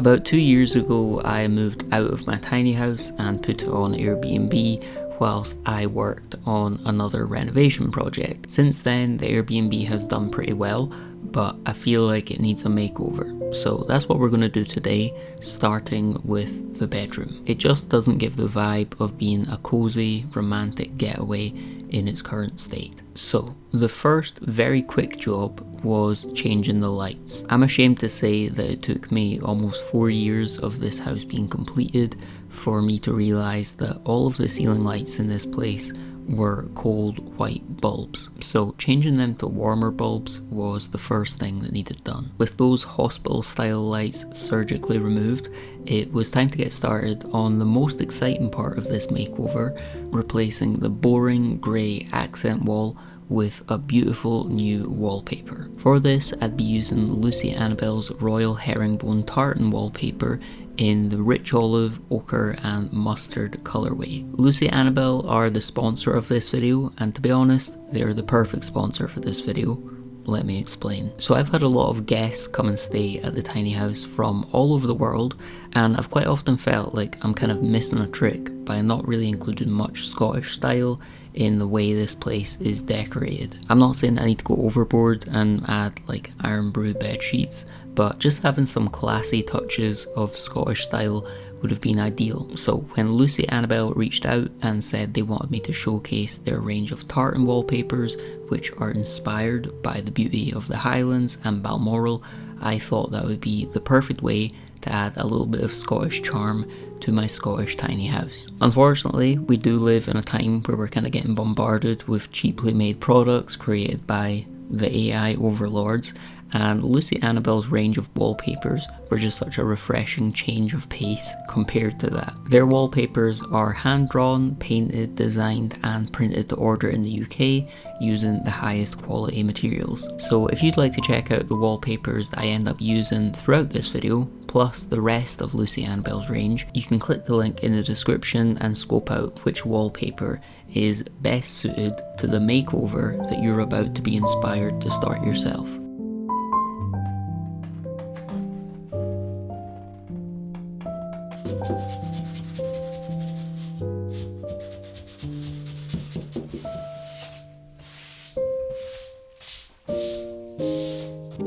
About 2 years ago, I moved out of my tiny house and put it on Airbnb whilst I worked on another renovation project. Since then, the Airbnb has done pretty well, but I feel like it needs a makeover. So that's what we're going to do today, starting with the bedroom. It just doesn't give the vibe of being a cozy, romantic getaway in its current state. So the first very quick job was changing the lights. I'm ashamed to say that it took me almost 4 years of this house being completed for me to realise that all of the ceiling lights in this place were cold white bulbs. So changing them to warmer bulbs was the first thing that needed done. With those hospital style lights surgically removed, it was time to get started on the most exciting part of this makeover, replacing the boring grey accent wall with a beautiful new wallpaper. For this, I'd be using Lucy Annabelle's Royal Herringbone Tartan wallpaper in the rich olive, ochre and mustard colourway. Lucy Annabelle are the sponsor of this video, and to be honest, they're the perfect sponsor for this video. Let me explain. So I've had a lot of guests come and stay at the tiny house from all over the world, and I've quite often felt like I'm kind of missing a trick by not really including much Scottish style in the way this place is decorated. I'm not saying I need to go overboard and add like iron brew bed sheets, but just having some classy touches of Scottish style would have been ideal. So when Lucy Annabelle reached out and said they wanted me to showcase their range of tartan wallpapers, which are inspired by the beauty of the Highlands and Balmoral, I thought that would be the perfect way to add a little bit of Scottish charm to my Scottish tiny house. Unfortunately, we do live in a time where we're kind of getting bombarded with cheaply made products created by the AI overlords, and Lucy Annabelle's range of wallpapers were just such a refreshing change of pace compared to that. Their wallpapers are hand-drawn, painted, designed and printed to order in the UK using the highest quality materials. So if you'd like to check out the wallpapers that I end up using throughout this video, plus the rest of Lucy Annabelle's range, you can click the link in the description and scope out which wallpaper is best suited to the makeover that you're about to be inspired to start yourself.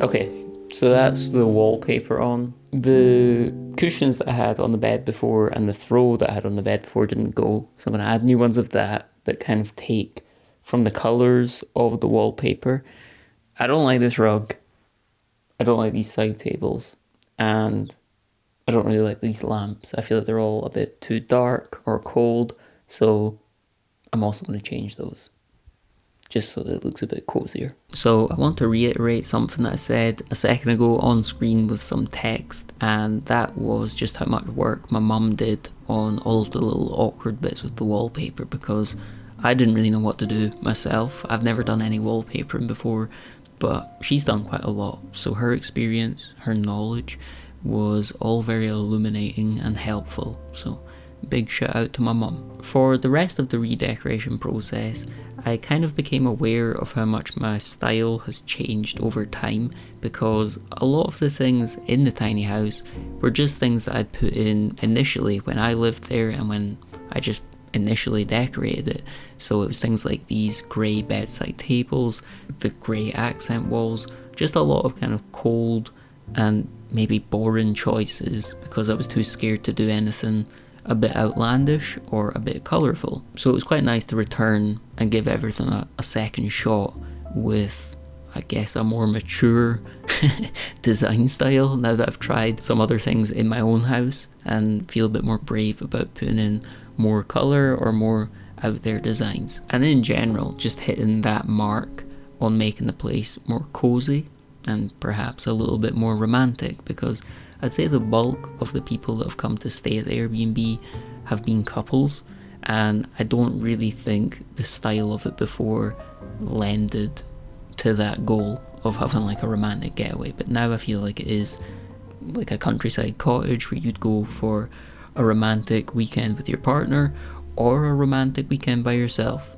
Okay, so that's the wallpaper on. The cushions that I had on the bed before and the throw that I had on the bed before didn't go, so I'm going to add new ones of that kind of take from the colours of the wallpaper. I don't like this rug, I don't like these side tables, and I don't really like these lamps. I feel like they're all a bit too dark or cold, so I'm also going to change those, just so that it looks a bit cozier. So I want to reiterate something that I said a second ago on screen with some text, and that was just how much work my mum did on all of the little awkward bits with the wallpaper, because I didn't really know what to do myself. I've never done any wallpapering before, but she's done quite a lot, so her experience, her knowledge was all very illuminating and helpful, so big shout out to my mum. For the rest of the redecoration process, I kind of became aware of how much my style has changed over time, because a lot of the things in the tiny house were just things that I'd put in initially when I lived there and when I just initially decorated it. So it was things like these grey bedside tables, the grey accent walls, just a lot of kind of cold and maybe boring choices because I was too scared to do anything a bit outlandish or a bit colourful. So it was quite nice to return and give everything a second shot with, I guess, a more mature design style now that I've tried some other things in my own house and feel a bit more brave about putting in more colour or more out there designs. And in general, just hitting that mark on making the place more cosy and perhaps a little bit more romantic, because I'd say the bulk of the people that have come to stay at the Airbnb have been couples, and I don't really think the style of it before lended to that goal of having like a romantic getaway. But now I feel like it is like a countryside cottage where you'd go for a romantic weekend with your partner or a romantic weekend by yourself,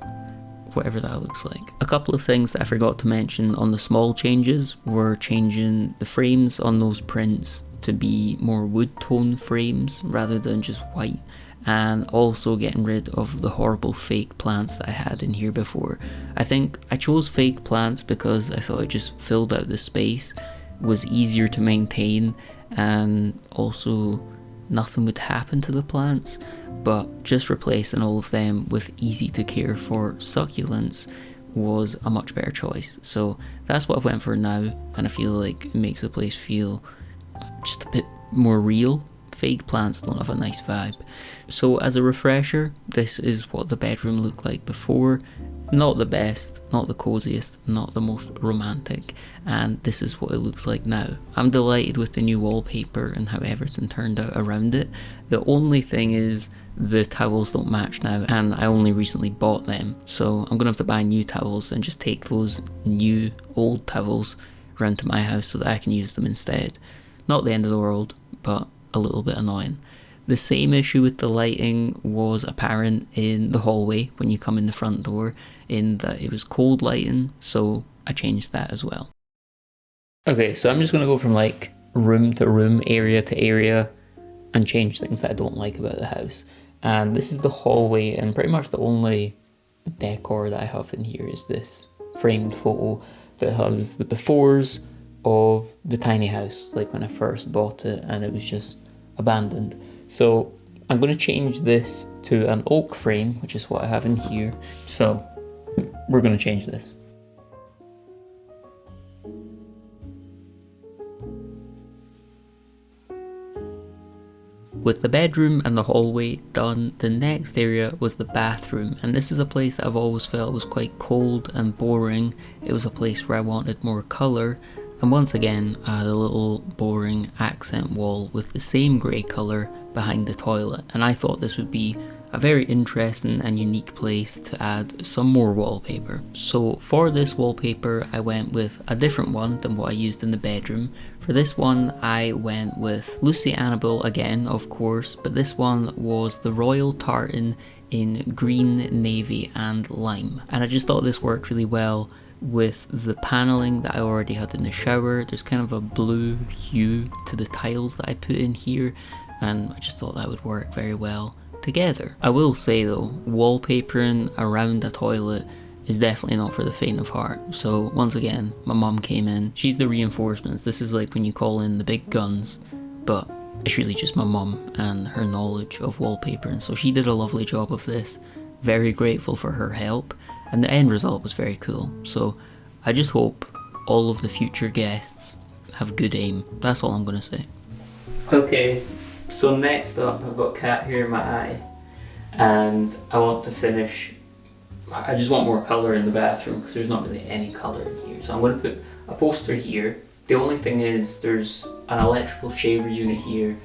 whatever that looks like. A couple of things that I forgot to mention on the small changes were changing the frames on those prints to be more wood tone frames rather than just white, and also getting rid of the horrible fake plants that I had in here before. I think I chose fake plants because I thought it just filled out the space, was easier to maintain, and also nothing would happen to the plants. But just replacing all of them with easy to care for succulents was a much better choice. So that's what I went for now, and I feel like it makes the place feel just a bit more real. Fake plants don't have a nice vibe. So as a refresher, this is what the bedroom looked like before. Not the best, not the coziest, not the most romantic, and this is what it looks like now. I'm delighted with the new wallpaper and how everything turned out around it. The only thing is the towels don't match now, and I only recently bought them, so I'm gonna have to buy new towels and just take those new old towels around to my house so that I can use them instead. Not the end of the world, but a little bit annoying. The same issue with the lighting was apparent in the hallway when you come in the front door, in that it was cold lighting, so I changed that as well. Okay, so I'm just going to go from like room to room, area to area, and change things that I don't like about the house. And this is the hallway, and pretty much the only decor that I have in here is this framed photo that has the befores of the tiny house, like when I first bought it and it was just abandoned. So I'm going to change this to an oak frame, which is what I have in here. So we're going to change this. With the bedroom and the hallway done, the next area was the bathroom, and this is a place that I've always felt was quite cold and boring. It was a place where I wanted more colour, and once again I had a little boring accent wall with the same grey colour behind the toilet, and I thought this would be a very interesting and unique place to add some more wallpaper. So for this wallpaper I went with a different one than what I used in the bedroom. For this one I went with Lucy Annabelle again, of course, but this one was the Royal Tartan in green, navy and lime, and I just thought this worked really well with the paneling that I already had in the shower. There's kind of a blue hue to the tiles that I put in here, and I just thought that would work very well together. I will say though, wallpapering around a toilet is definitely not for the faint of heart. So once again, my mum came in. She's the reinforcements. This is like when you call in the big guns, but it's really just my mum and her knowledge of wallpapering. So she did a lovely job of this. Very grateful for her help, and the end result was very cool. So I just hope all of the future guests have good aim. That's all I'm gonna say. Okay, so next up I've got cat hair in my eye, and I want to finish. I just want more colour in the bathroom because there's not really any colour in here. So I'm going to put a poster here. The only thing is there's an electrical shaver unit here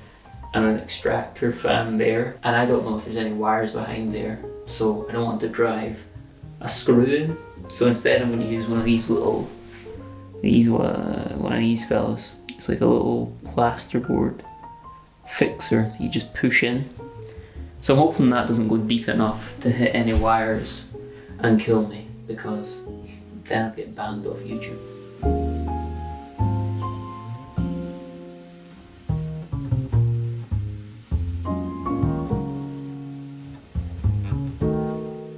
and an extractor fan there, and I don't know if there's any wires behind there, so I don't want to drive a screw in. So instead I'm going to use one of these little, one of these fellas. It's like a little plasterboard fixer that you just push in. So I'm hoping that doesn't go deep enough to hit any wires and kill me, because then I'll get banned off YouTube.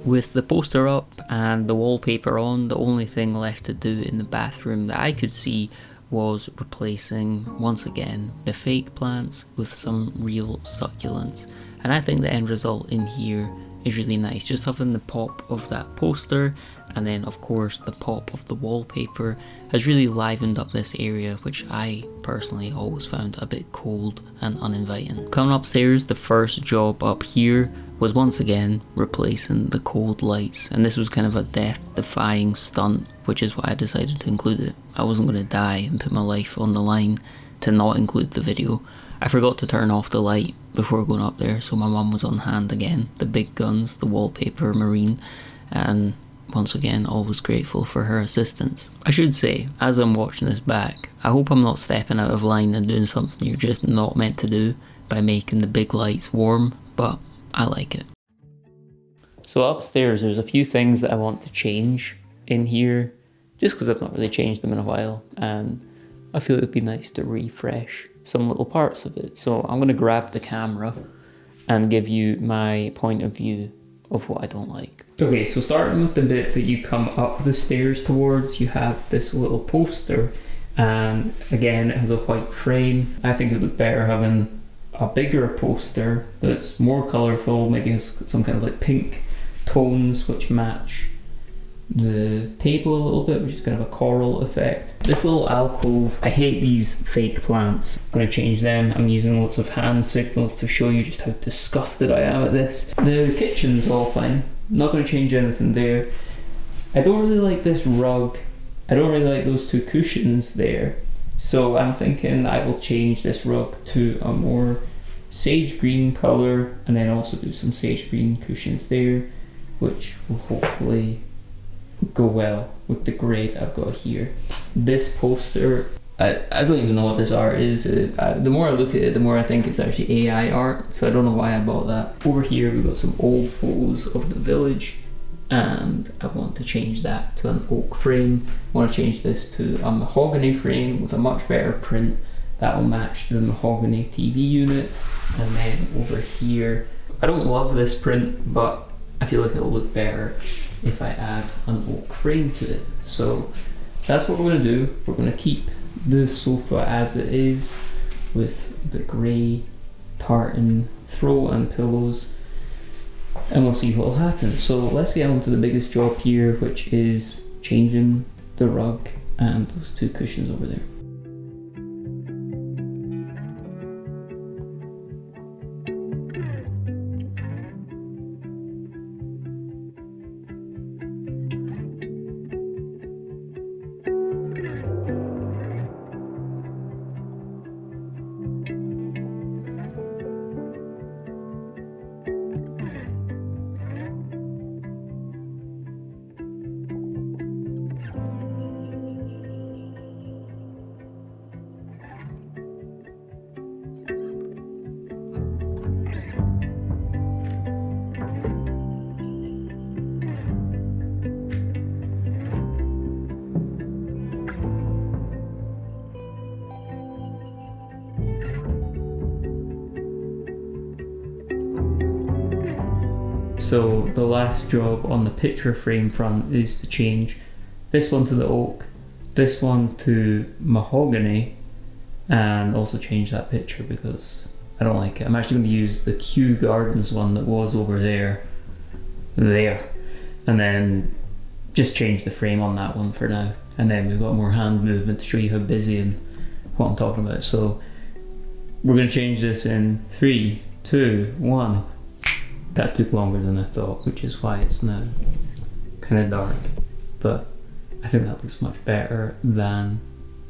With the poster up and the wallpaper on, the only thing left to do in the bathroom that I could see was replacing, once again, the fake plants with some real succulents. And I think the end result in here is really nice. Just having the pop of that poster, and then of course the pop of the wallpaper, has really livened up this area, which I personally always found a bit cold and uninviting. Coming upstairs, the first job up here was once again replacing the cold lights, and this was kind of a death-defying stunt, which is why I decided to include it. I wasn't going to die and put my life on the line to not include the video. I forgot to turn off the light before going up there, so my mum was on hand again, the big guns, the wallpaper, marine, and once again always grateful for her assistance. I should say, as I'm watching this back, I hope I'm not stepping out of line and doing something you're just not meant to do by making the big lights warm, but I like it. So upstairs there's a few things that I want to change in here, just because I've not really changed them in a while, and I feel it would be nice to refresh some little parts of it. So I'm going to grab the camera and give you my point of view of what I don't like. Okay, so starting with the bit that you come up the stairs towards, you have this little poster, and again it has a white frame. I think it would look better having a bigger poster that's more colourful, maybe has some kind of like pink tones which match the table a little bit, which is kind of a coral effect. This little alcove, I hate these fake plants. I'm going to change them. I'm using lots of hand signals to show you just how disgusted I am at this. The kitchen's all fine. Not going to change anything there. I don't really like this rug. I don't really like those two cushions there. So I'm thinking I will change this rug to a more sage green colour, and then also do some sage green cushions there, which will hopefully go well with the grey that I've got here. This poster, I don't even know what this art is. The more I look at it, the more I think it's actually AI art, so I don't know why I bought that. Over here we've got some old photos of the village, and I want to change that to an oak frame. I want to change this to a mahogany frame with a much better print that will match the mahogany TV unit. And then over here, I don't love this print, but I feel like it'll look better if I add an oak frame to it. So that's what we're going to do. We're going to keep the sofa as it is with the grey tartan throw and pillows, and we'll see what will happen. So let's get on to the biggest job here, which is changing the rug and those two cushions over there. So the last job on the picture frame front is to change this one to the oak, this one to mahogany, and also change that picture because I don't like it. I'm actually going to use the Kew Gardens one that was over there, and then just change the frame on that one for now. And then we've got more hand movement to show you how busy and what I'm talking about. So we're going to change this in 3, 2, 1. That took longer than I thought, which is why it's now kind of dark, but I think that looks much better than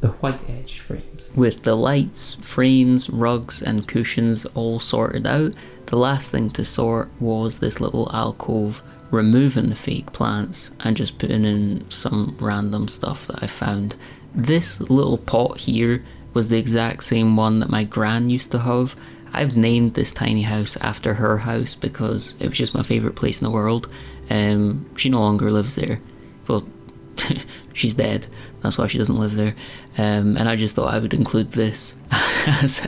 the white edged frames. With the lights, frames, rugs and cushions all sorted out, the last thing to sort was this little alcove, removing the fake plants and just putting in some random stuff that I found. This little pot here was the exact same one that my gran used to have. I've named this tiny house after her house because it was just my favourite place in the world. She no longer lives there. Well, she's dead. That's why she doesn't live there. And I just thought I would include this as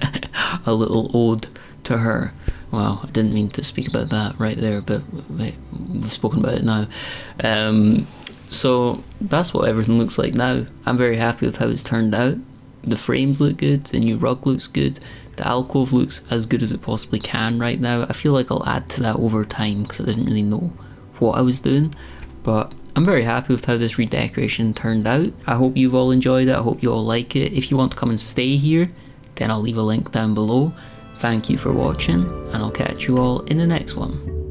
a little ode to her. Well, I didn't mean to speak about that right there, but we've spoken about it now. So that's what everything looks like now. I'm very happy with how it's turned out. The frames look good, the new rug looks good, the alcove looks as good as it possibly can right now. I feel like I'll add to that over time because I didn't really know what I was doing, but I'm very happy with how this redecoration turned out. I hope you've all enjoyed it, I hope you all like it. If you want to come and stay here, then I'll leave a link down below. Thank you for watching, and I'll catch you all in the next one.